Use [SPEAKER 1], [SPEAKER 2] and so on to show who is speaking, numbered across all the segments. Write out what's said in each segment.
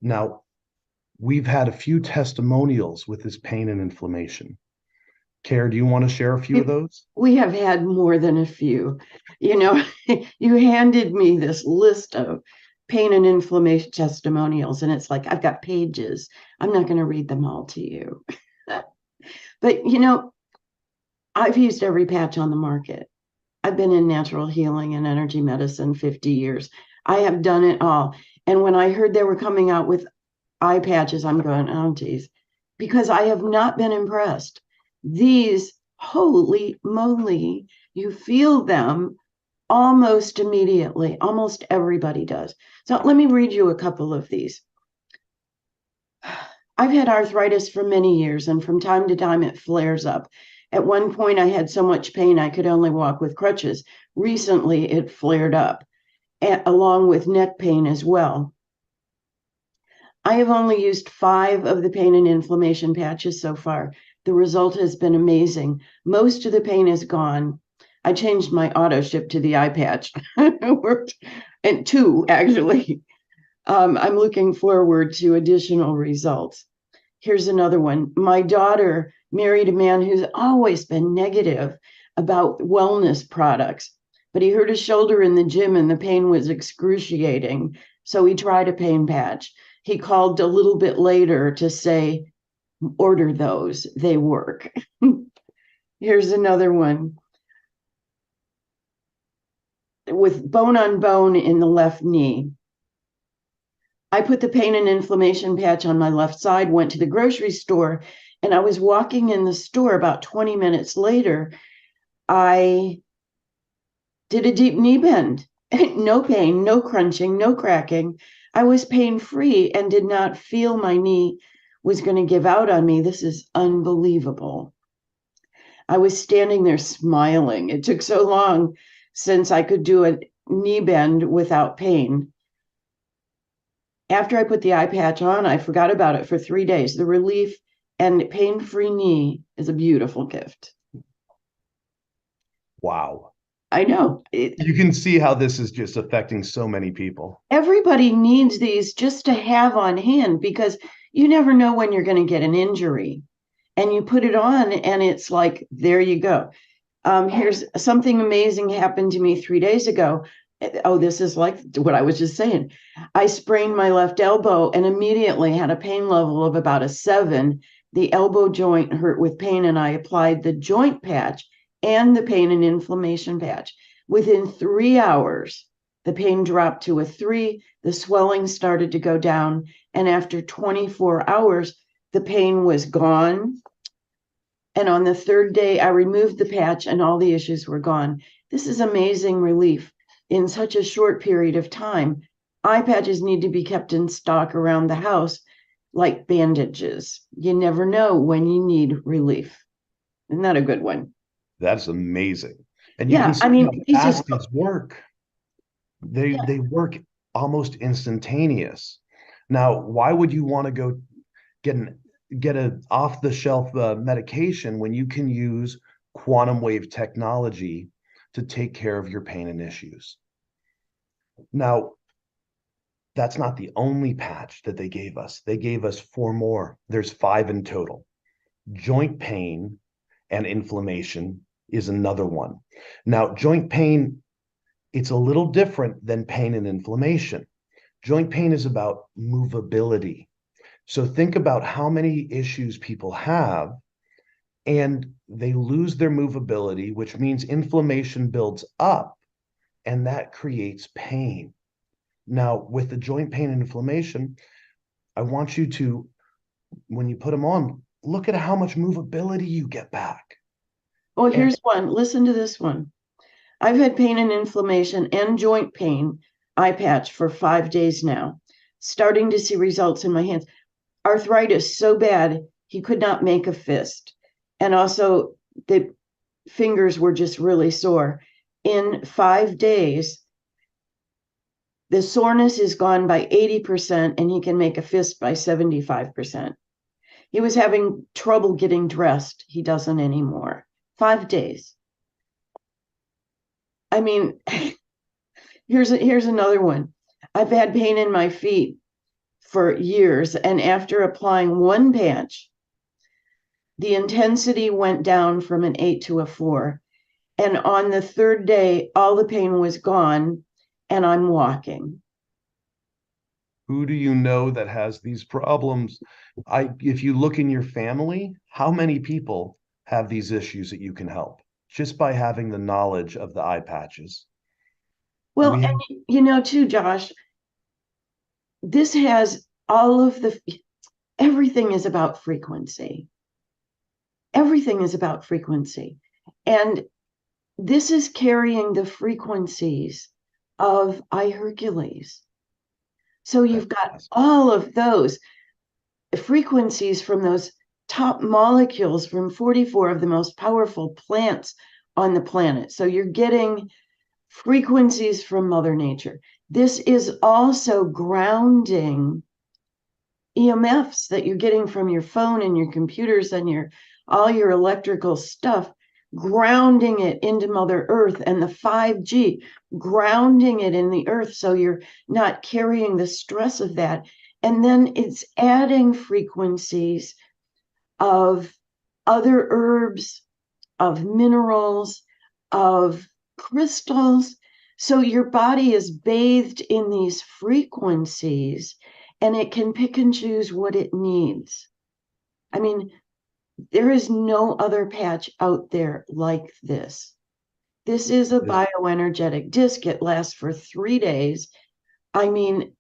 [SPEAKER 1] Now, we've had a few testimonials with this pain and inflammation. Care, do you want to share a few of those?
[SPEAKER 2] We have had more than a few. You know, you handed me this list of pain and inflammation testimonials, and it's like, I've got pages. I'm not going to read them all to you. But, I've used every patch on the market. I've been in natural healing and energy medicine 50 years. I have done it all. And when I heard they were coming out with iPatches, I'm going, oh, geez, because I have not been impressed. These, holy moly, you feel them almost immediately. Almost everybody does. So let me read you a couple of these. I've had arthritis for many years, and from time to time it flares up. At one point, I had so much pain I could only walk with crutches. Recently, it flared up, along with neck pain as well. I have only used 5 of the pain and inflammation patches so far. The result has been amazing. Most of the pain is gone. I changed my auto ship to the iPatch. It worked, and 2 actually. I'm looking forward to additional results. Here's another one. My daughter married a man who's always been negative about wellness products, but he hurt his shoulder in the gym and the pain was excruciating. So he tried a pain patch. He called a little bit later to say, order those, they work. Here's another one. With bone on bone in the left knee. I put the pain and inflammation patch on my left side, went to the grocery store, and I was walking in the store about 20 minutes later. I did a deep knee bend. No pain, no crunching, no cracking. I was pain-free and did not feel my knee was going to give out on me. This is unbelievable. I was standing there smiling. It took so long since I could do a knee bend without pain. After I put the iPatch on, I forgot about it for 3 days. The relief and pain-free knee is a beautiful gift.
[SPEAKER 1] Wow.
[SPEAKER 2] I know.
[SPEAKER 1] You can see how this is just affecting so many people.
[SPEAKER 2] Everybody needs these just to have on hand because you never know when you're going to get an injury. And you put it on and it's like, there you go. Here's something amazing happened to me 3 days ago. Oh, this is like what I was just saying. I sprained my left elbow and immediately had a pain level of about a 7. The elbow joint hurt with pain, and I applied the joint patch and the pain and inflammation patch. Within 3 hours, the pain dropped to a 3, the swelling started to go down, and after 24 hours, the pain was gone. And on the 3rd day, I removed the patch and all the issues were gone. This is amazing relief in such a short period of time. iPatches need to be kept in stock around the house like bandages. You never know when you need relief. Isn't that a good one?
[SPEAKER 1] That's amazing. And you can
[SPEAKER 2] Yeah, I
[SPEAKER 1] see
[SPEAKER 2] mean,
[SPEAKER 1] how
[SPEAKER 2] these
[SPEAKER 1] fast
[SPEAKER 2] just,
[SPEAKER 1] these work. They
[SPEAKER 2] yeah.
[SPEAKER 1] they work almost instantaneous. Now, why would you want to go get an get a off the shelf medication when you can use quantum wave technology to take care of your pain and issues? Now, that's not the only patch that they gave us. They gave us 4 more. There's 5 in total. Joint pain and inflammation is another one. Now, joint pain, it's a little different than pain and inflammation. Joint pain is about movability. So think about how many issues people have and they lose their movability, which means inflammation builds up and that creates pain. Now, with the joint pain and inflammation, I want you to, when you put them on, look at how much movability you get back.
[SPEAKER 2] Oh,
[SPEAKER 1] And
[SPEAKER 2] here's one. Listen to this one. I've had pain and inflammation and joint pain, eye patch, for 5 days now, starting to see results in my hands. Arthritis so bad, he could not make a fist. And also, the fingers were just really sore. In 5 days, the soreness is gone by 80%, and he can make a fist by 75%. He was having trouble getting dressed. He doesn't anymore. 5 days. I mean, here's another one. I've had pain in my feet for years. And after applying one patch, the intensity went down from an 8 to a 4. And on the third day, all the pain was gone, and I'm walking.
[SPEAKER 1] Who do you know that has these problems? If you look in your family, how many people have these issues that you can help just by having the knowledge of the iPatches?
[SPEAKER 2] Well,
[SPEAKER 1] We
[SPEAKER 2] and too, Josh, this has all of everything is about frequency. Everything is about frequency. And this is carrying the frequencies of iHerqles. So you've got all of those frequencies from those top molecules from 44 of the most powerful plants on the planet. So you're getting frequencies from Mother Nature. This is also grounding EMFs that you're getting from your phone and your computers and all your electrical stuff, grounding it into Mother Earth, and the 5G, grounding it in the earth so you're not carrying the stress of that. And then it's adding frequencies of other herbs, of minerals, of crystals. So your body is bathed in these frequencies, and it can pick and choose what it needs. I mean, there is no other patch out there like this. This is a bioenergetic disc. It lasts for 3 days. I mean,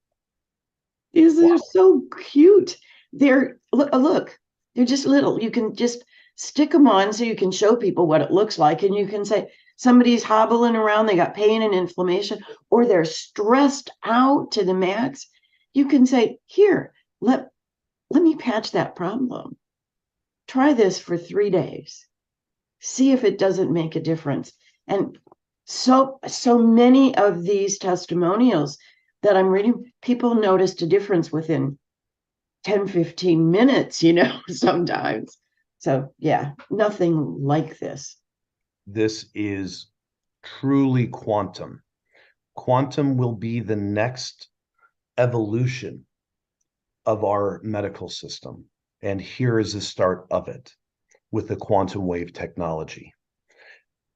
[SPEAKER 2] these are so cute. Look, they're just little. You can just stick them on so you can show people what it looks like. And you can say somebody's hobbling around, they got pain and inflammation, or they're stressed out to the max. You can say, here, let me patch that problem. Try this for 3 days. See if it doesn't make a difference. And so many of these testimonials that I'm reading, people noticed a difference within 10, 15 minutes, sometimes. So yeah, nothing like this.
[SPEAKER 1] This is truly quantum. Quantum will be the next evolution of our medical system. And here is the start of it with the quantum wave technology.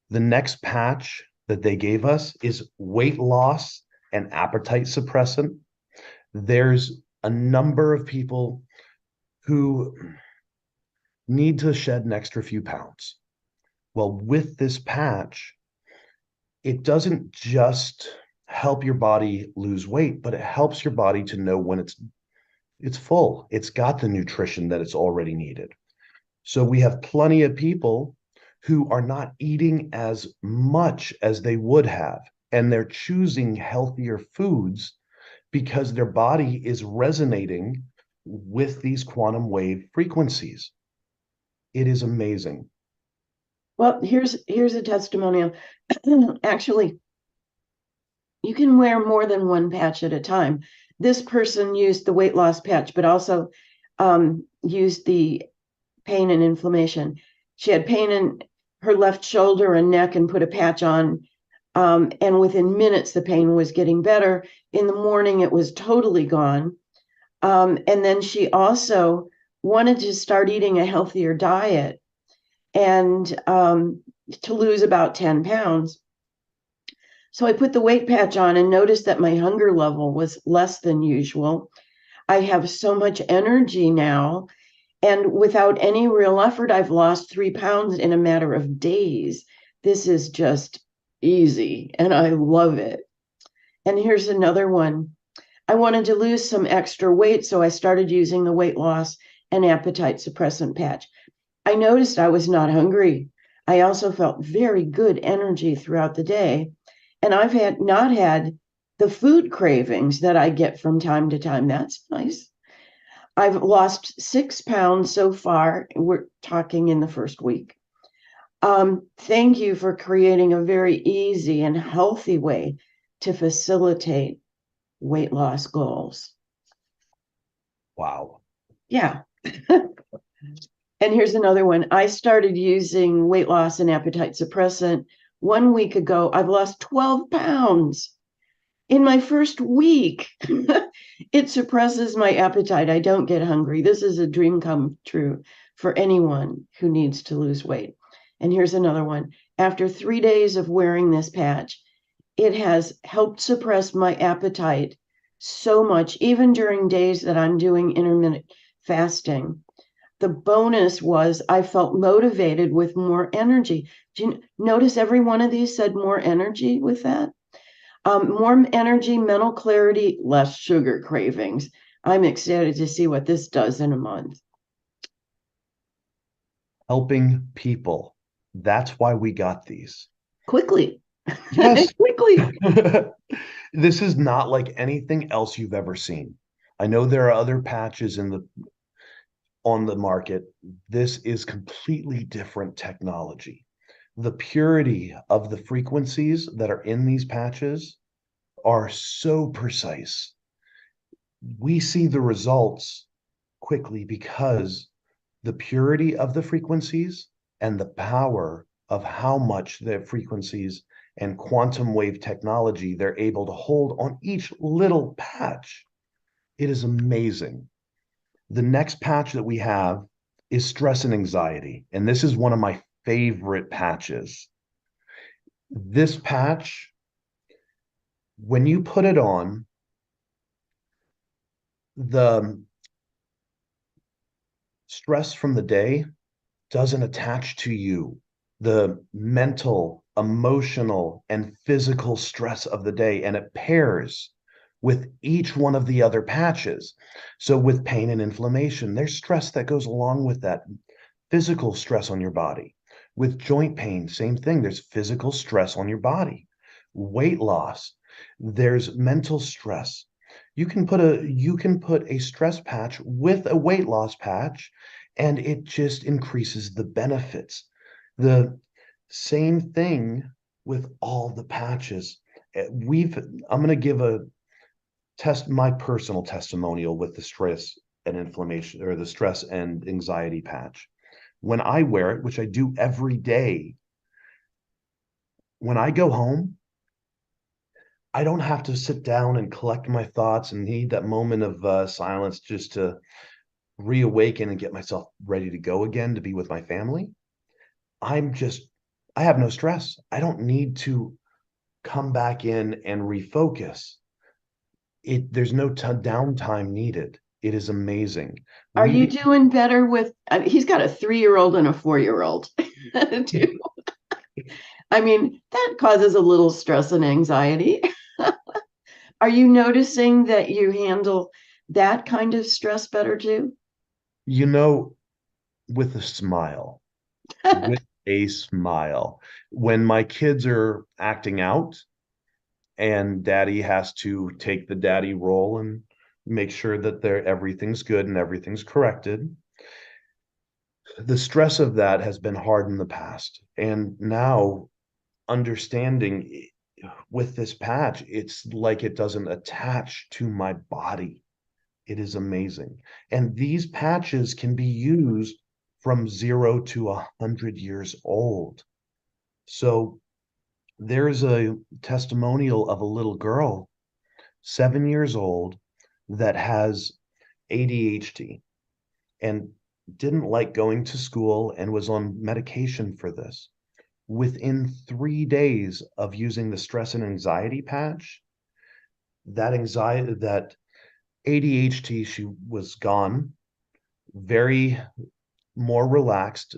[SPEAKER 1] The next patch that they gave us is weight loss and appetite suppressant. There's a number of people who need to shed an extra few pounds. Well, with this patch, it doesn't just help your body lose weight, but it helps your body to know when it's full. It's got the nutrition that it's already needed. So we have plenty of people who are not eating as much as they would have, and they're choosing healthier foods because their body is resonating with these quantum wave frequencies. It is amazing.
[SPEAKER 2] Well, here's a testimonial. Actually, you can wear more than one patch at a time. This person used the weight loss patch, but also used the pain and inflammation. She had pain in her left shoulder and neck and put a patch on. And within minutes, the pain was getting better. In the morning, it was totally gone. And then she also wanted to start eating a healthier diet and to lose about 10 pounds. So I put the weight patch on and noticed that my hunger level was less than usual. I have so much energy now. And without any real effort, I've lost 3 pounds in a matter of days. This is just easy, and I love it. And here's another one. I wanted to lose some extra weight, so I started using the weight loss and appetite suppressant patch. I noticed I was not hungry. I also felt very good energy throughout the day. And I've not had the food cravings that I get from time to time. That's nice. I've lost 6 pounds so far. We're talking in the first week. Thank you for creating a very easy and healthy way to facilitate weight loss goals.
[SPEAKER 1] Wow.
[SPEAKER 2] Yeah. And here's another one. I started using weight loss and appetite suppressant 1 week ago. I've lost 12 pounds. In my first week, it suppresses my appetite. I don't get hungry. This is a dream come true for anyone who needs to lose weight. And here's another one. After 3 days of wearing this patch, it has helped suppress my appetite so much, even during days that I'm doing intermittent fasting. The bonus was I felt motivated with more energy. Do you notice every one of these said more energy with that? More energy, mental clarity, less sugar cravings. I'm excited to see what this does in a month.
[SPEAKER 1] Helping people. That's why we got these.
[SPEAKER 2] Quickly.
[SPEAKER 1] Yes.
[SPEAKER 2] Quickly.
[SPEAKER 1] This is not like anything else you've ever seen. I know there are other patches on the market. This is completely different technology. The purity of the frequencies that are in these patches are so precise. We see the results quickly because the purity of the frequencies and the power of how much the frequencies and quantum wave technology they're able to hold on each little patch. It is amazing. The next patch that we have is stress and anxiety. And this is one of my favorite patches. This patch, when you put it on, the stress from the day doesn't attach to you. The mental, emotional, and physical stress of the day, and it pairs with each one of the other patches. So with pain and inflammation, there's stress that goes along with that, physical stress on your body. With joint pain, same thing. There's physical stress on your body. Weight loss, there's mental stress. You can put a stress patch with a weight loss patch, and it just increases the benefits. The same thing with all the patches. I'm going to give my personal testimonial with the stress and inflammation, or the stress and anxiety patch. When I wear it, which I do every day, when I go home, I don't have to sit down and collect my thoughts and need that moment of silence just to reawaken and get myself ready to go again to be with my family. I'm just, I have no stress. I don't need to come back in and refocus. There's no downtime needed. It is amazing.
[SPEAKER 2] Are you doing better with? I mean, he's got a 3-year-old and a 4-year-old too. I mean, that causes a little stress and anxiety. Are you noticing that you handle that kind of stress better too?
[SPEAKER 1] With a smile, with a smile. When my kids are acting out and daddy has to take the daddy role and make sure that everything's good and everything's corrected, the stress of that has been hard in the past. And now understanding with this patch, it's like it doesn't attach to my body. It is amazing. And these patches can be used from 0 to 100 years old. So there's a testimonial of a little girl, 7 years old, that has ADHD and didn't like going to school and was on medication for this. Within 3 days of using the stress and anxiety patch, that ADHD, she was gone, very more relaxed,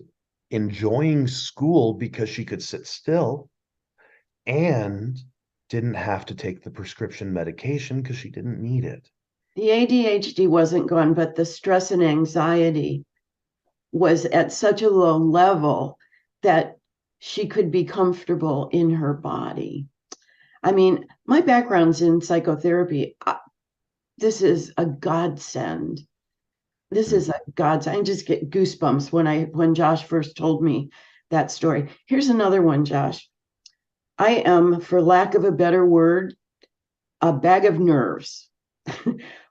[SPEAKER 1] enjoying school because she could sit still and didn't have to take the prescription medication because she didn't need it.
[SPEAKER 2] The ADHD wasn't gone, but the stress and anxiety was at such a low level that she could be comfortable in her body. I mean, my background's in psychotherapy. This is a godsend. This is a godsend. I just get goosebumps when Josh first told me that story. Here's another one, Josh. I am, for lack of a better word, a bag of nerves.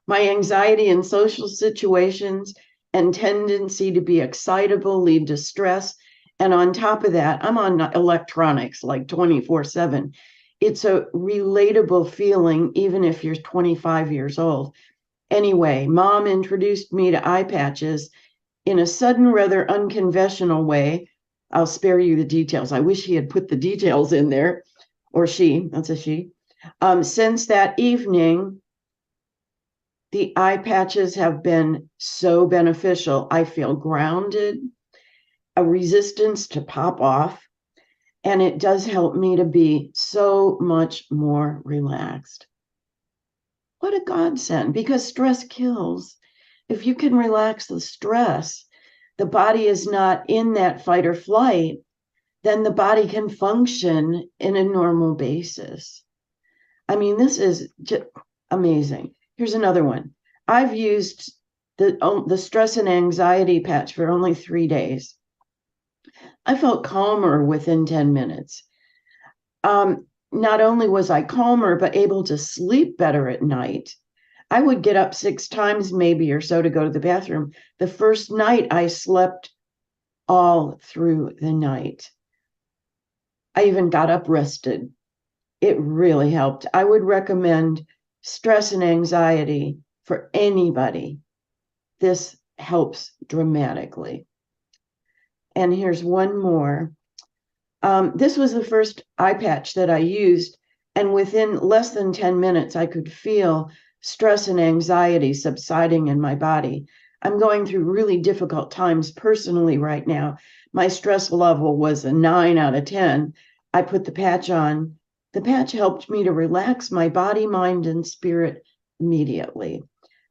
[SPEAKER 2] My anxiety in social situations and tendency to be excitable lead to stress. And on top of that, I'm on electronics like 24/7. it's a relatable feeling, even if you're 25 years old. Anyway, Mom introduced me to iPatches in a sudden, rather unconventional way. I'll spare you the details. I wish he had put the details in there, or she, that's a she. Since that evening, the iPatches have been so beneficial. I feel grounded, a resistance to pop off, and it does help me to be so much more relaxed. What a godsend, because stress kills. If you can relax the stress, the body is not in that fight or flight, then the body can function in a normal basis. I mean, this is just amazing. Here's another one. I've used the stress and anxiety patch for only 3 days. I felt calmer within 10 minutes. Not only was I calmer, but able to sleep better at night. I would get up 6 times maybe or so to go to the bathroom. The first night I slept all through the night. I even got up rested. It really helped. I would recommend stress and anxiety for anybody. This helps dramatically. And here's one more. This was the first iPatch that I used, and within less than 10 minutes, I could feel stress and anxiety subsiding in my body. I'm going through really difficult times personally right now. My stress level was a 9 out of 10. I put the patch on. The patch helped me to relax my body, mind, and spirit immediately.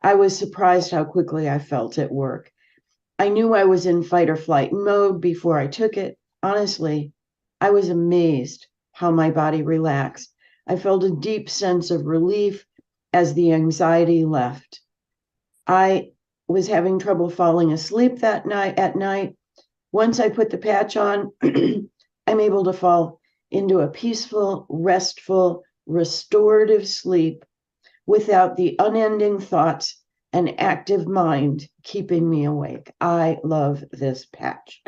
[SPEAKER 2] I was surprised how quickly I felt at work. I knew I was in fight or flight mode before I took it. Honestly, I was amazed how my body relaxed. I felt a deep sense of relief as the anxiety left. I was having trouble falling asleep that night at night. Once I put the patch on, I'm able to fall into a peaceful, restful, restorative sleep without the unending thoughts and active mind keeping me awake. I love this patch.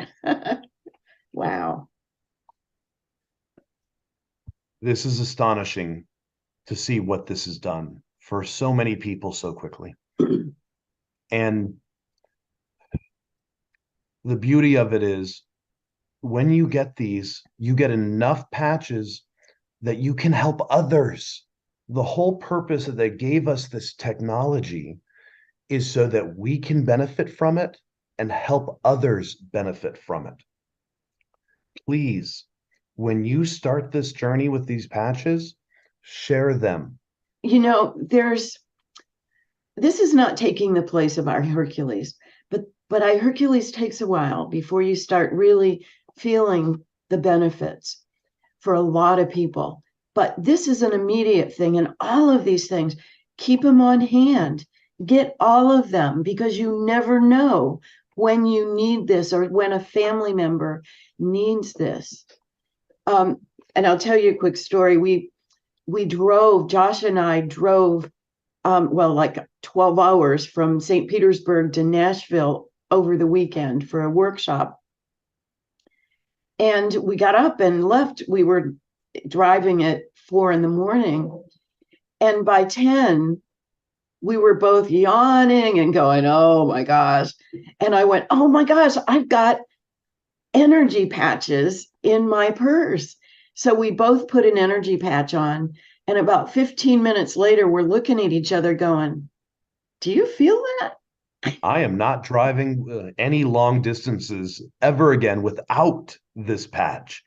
[SPEAKER 2] Wow.
[SPEAKER 1] This is astonishing to see what this has done for so many people so quickly. And the beauty of it is when you get these, you get enough patches that you can help others. The whole purpose that they gave us this technology is so that we can benefit from it and help others benefit from it. Please, when you start this journey with these patches, share them.
[SPEAKER 2] You know, this is not taking the place of iHerqles, but iHerqles takes a while before you start really feeling the benefits for a lot of people. But this is an immediate thing, and all of these things, keep them on hand. Get all of them, because you never know when you need this or when a family member needs this. And I'll tell you a quick story. Josh and I drove, like 12 hours from St. Petersburg to Nashville over the weekend for a workshop. And we got up and left. We were driving at 4 a.m. And by 10, we were both yawning and going, oh my gosh. And I went, oh my gosh, I've got energy patches in my purse. So we both put an energy patch on. And about 15 minutes later, we're looking at each other going, do you feel that?
[SPEAKER 1] I am not driving any long distances ever again without this patch,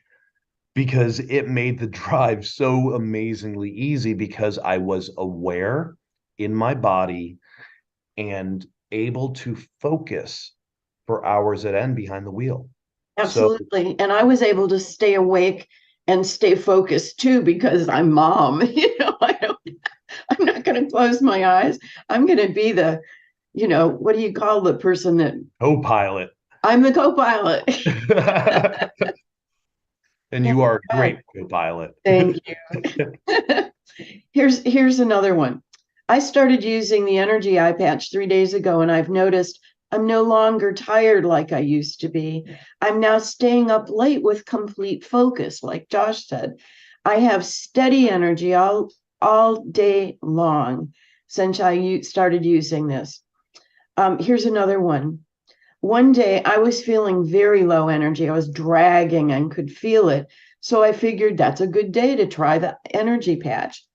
[SPEAKER 1] because it made the drive so amazingly easy because I was aware in my body and able to focus for hours at end behind the wheel.
[SPEAKER 2] Absolutely. So, and I was able to stay awake and stay focused too, because I'm mom. I'm not going to close my eyes. I'm going to be the, what do you call the person that?
[SPEAKER 1] Co-pilot.
[SPEAKER 2] I'm the co-pilot.
[SPEAKER 1] And you are a great co-pilot.
[SPEAKER 2] Thank you. Here's another one. I started using the Energy iPatch 3 days ago, and I've noticed I'm no longer tired like I used to be. I'm now staying up late with complete focus, like Josh said. I have steady energy all day long since I started using this. Here's another one. One day I was feeling very low energy. I was dragging and could feel it. So I figured that's a good day to try the energy patch.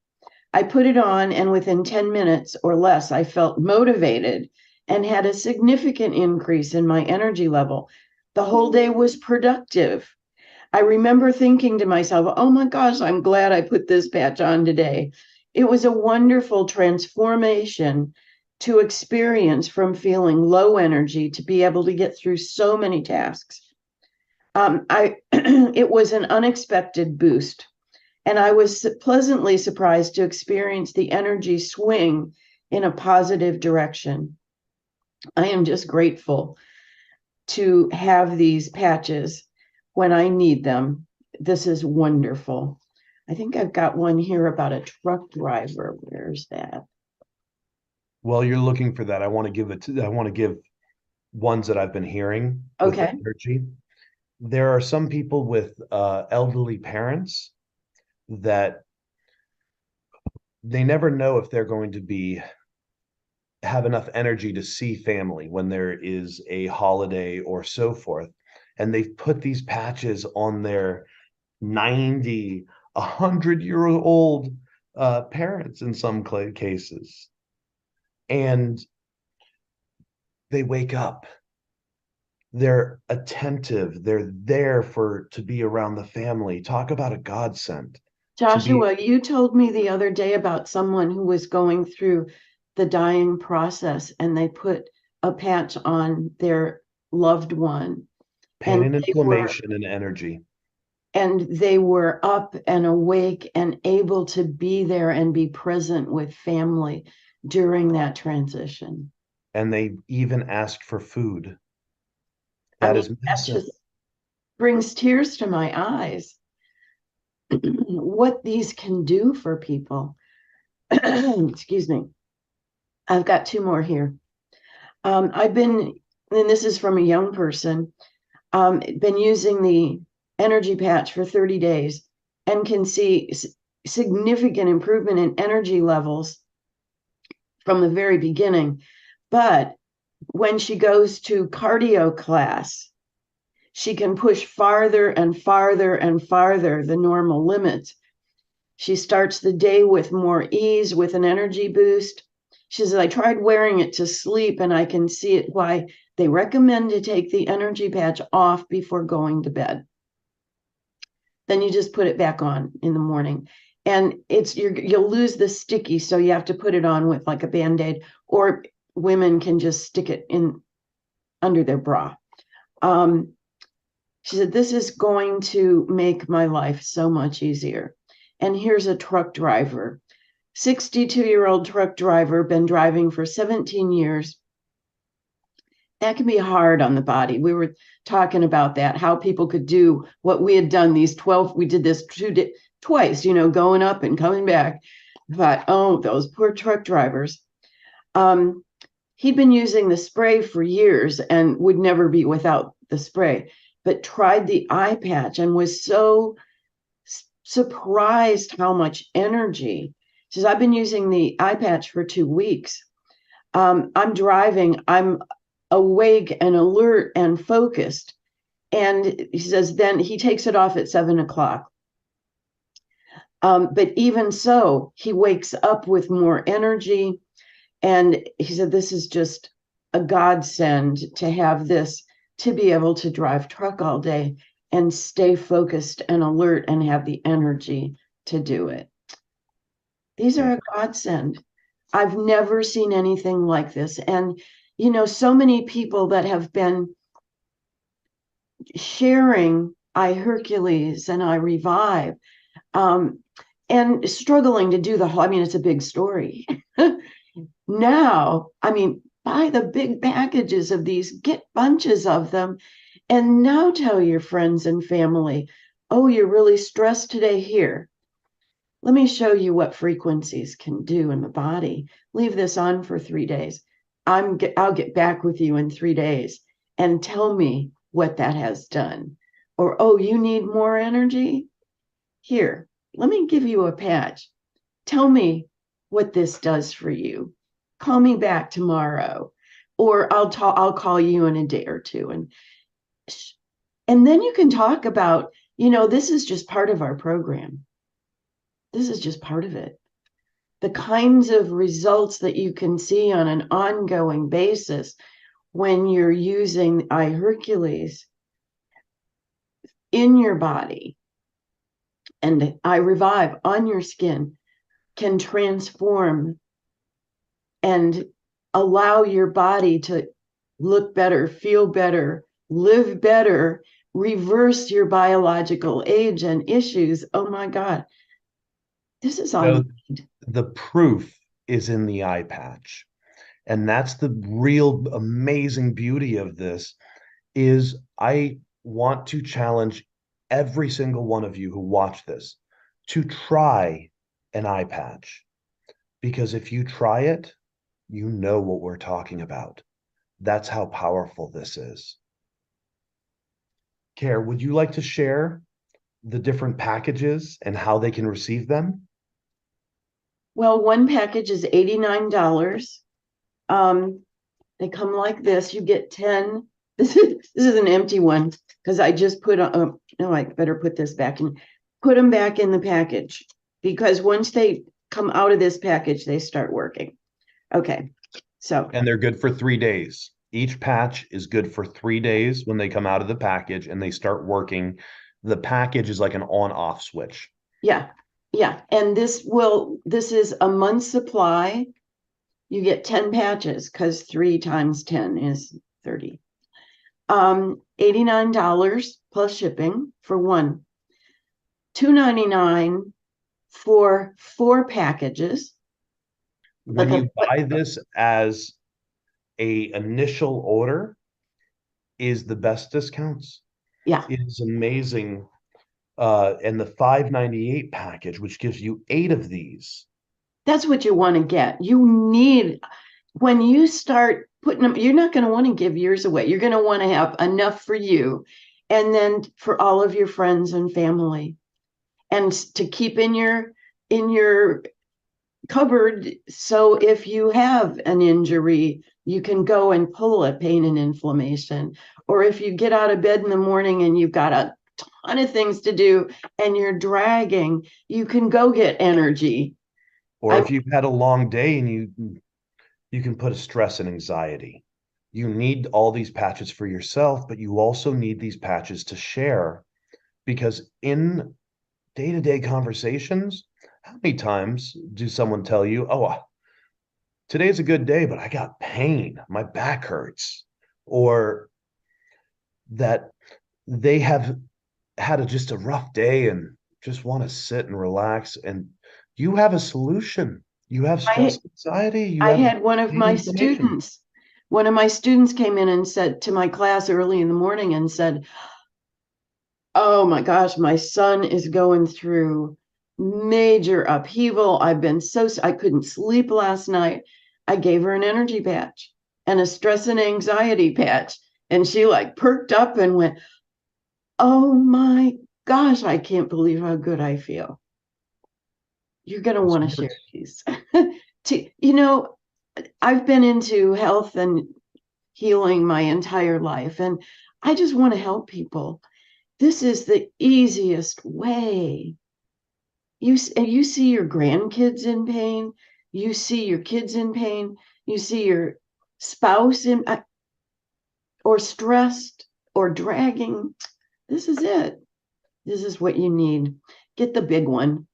[SPEAKER 2] I put it on, and within 10 minutes or less, I felt motivated and had a significant increase in my energy level. The whole day was productive. I remember thinking to myself, oh my gosh, I'm glad I put this patch on today. It was a wonderful transformation to experience from feeling low energy to be able to get through so many tasks. It was an unexpected boost, and I was pleasantly surprised to experience the energy swing in a positive direction. I am just grateful to have these patches when I need them. This is wonderful. I think I've got one here about a truck driver. Where's that?
[SPEAKER 1] While you're looking for that, I want to give ones that I've been hearing with
[SPEAKER 2] Okay.
[SPEAKER 1] energy. There are some people with elderly parents that they never know if they're going to be have enough energy to see family when there is a holiday or so forth. And they've put these patches on their 90, 100-year-old parents in some cases. And they wake up. They're attentive. They're there to be around the family. Talk about a godsend. To be
[SPEAKER 2] Joshua, you told me the other day about someone who was going through the dying process and they put a patch on their loved one,
[SPEAKER 1] pain
[SPEAKER 2] and
[SPEAKER 1] and
[SPEAKER 2] they were
[SPEAKER 1] inflammation and energy.
[SPEAKER 2] up and awake and able to be there and be present with family during that transition.
[SPEAKER 1] And they even ask for food.
[SPEAKER 2] I
[SPEAKER 1] That
[SPEAKER 2] mean,
[SPEAKER 1] is
[SPEAKER 2] that
[SPEAKER 1] massive.
[SPEAKER 2] just brings tears to my eyes. What these can do for people. Excuse me. I've got two more here. I've been, and this is from a young person, been using the energy patch for 30 days and can see significant improvement in energy levels from the very beginning. But when she goes to cardio class, she can push farther and farther and farther the normal limits. She starts the day with more ease, with an energy boost. She says, I tried wearing it to sleep, and I can see it why they recommend to take the energy patch off before going to bed. Then you just put it back on in the morning. And you'll lose the sticky, so you have to put it on with like a Band-Aid, or women can just stick it in under their bra. She said, this is going to make my life so much easier. And here's a truck driver, 62-year-old truck driver, been driving for 17 years. That can be hard on the body. We were talking about that, how people could do what we had done these 12, we did this twice, going up and coming back. But, oh, those poor truck drivers. He'd been using the spray for years and would never be without the spray, but tried the iPatch and was so surprised how much energy. She says, I've been using the iPatch for 2 weeks. I'm driving, I'm awake and alert and focused. And he says, then he takes it off at 7 o'clock. But even so, he wakes up with more energy. And he said, this is just a godsend to have this, to be able to drive truck all day and stay focused and alert and have the energy to do it. These are a godsend. I've never seen anything like this. And, so many people that have been sharing iHerqles and iRevive, and struggling to do the whole, it's a big story. Now, buy the big packages of these, get bunches of them, and now tell your friends and family, oh, you're really stressed today. Here, let me show you what frequencies can do in the body. Leave this on for 3 days. I'll get back with you in 3 days and tell me what that has done. Or, oh, you need more energy? Here, let me give you a patch. Tell me what this does for you. Call me back tomorrow, or I'll call you in a day or two. And then you can talk about, this is just part of our program. This is just part of it. The kinds of results that you can see on an ongoing basis when you're using iHerqles in your body and iRevive on your skin can transform and allow your body to look better, feel better, live better, reverse your biological age and issues. Oh my God. This is all you need.
[SPEAKER 1] The proof is in the iPatch. And that's the real amazing beauty of this is I want to challenge every single one of you who watch this to try an iPatch. Because if you try it, you know what we're talking about. That's how powerful this is. Care, would you like to share the different packages and how they can receive them?
[SPEAKER 2] Well, one package is $89. They come like this. You get 10. This is an empty one because I just put on, no, I better put this back in, put them back in the package because once they come out of this package, they start working. Okay. So,
[SPEAKER 1] And they're good for 3 days. Each patch is good for 3 days when they come out of the package and they start working. The package is like an on-off switch.
[SPEAKER 2] yeah. Yeah. And this is a month's supply. You get 10 patches because 3 times 10 is 30. $89 plus shipping for one. $2.99 for 4 packages.
[SPEAKER 1] When you buy this as a initial order is the best discounts.
[SPEAKER 2] Yeah.
[SPEAKER 1] It is amazing. And the $5.98 package, which gives you 8 of these.
[SPEAKER 2] That's what you want to get. You need, when you start putting them, you're not going to want to give yours away. You're going to want to have enough for you and then for all of your friends and family and to keep in your cupboard. So if you have an injury, you can go and pull a pain and inflammation. Or if you get out of bed in the morning and you've got a ton of things to do and you're dragging, you can go get energy.
[SPEAKER 1] Or if you've had a long day and you can put a stress and anxiety. You need all these patches for yourself, but you also need these patches to share because in day-to-day conversations, how many times do someone tell you, oh, today's a good day, but I got pain, my back hurts, or that they have had just a rough day and just want to sit and relax, and you have a solution. You have stress, anxiety, you
[SPEAKER 2] I
[SPEAKER 1] have
[SPEAKER 2] had one of my
[SPEAKER 1] inflammation.
[SPEAKER 2] students came in and said to my class early in the morning and said, oh my gosh, my son is going through major upheaval. I couldn't sleep last night. I gave her an energy patch and a stress and anxiety patch. And she like perked up and went, oh my gosh, I can't believe how good I feel. You're going to want to share these. I've been into health and healing my entire life, and I just want to help people. This is the easiest way. You see your grandkids in pain, you see your kids in pain, you see your spouse in or stressed or dragging. This is it. This is what you need. Get the big one.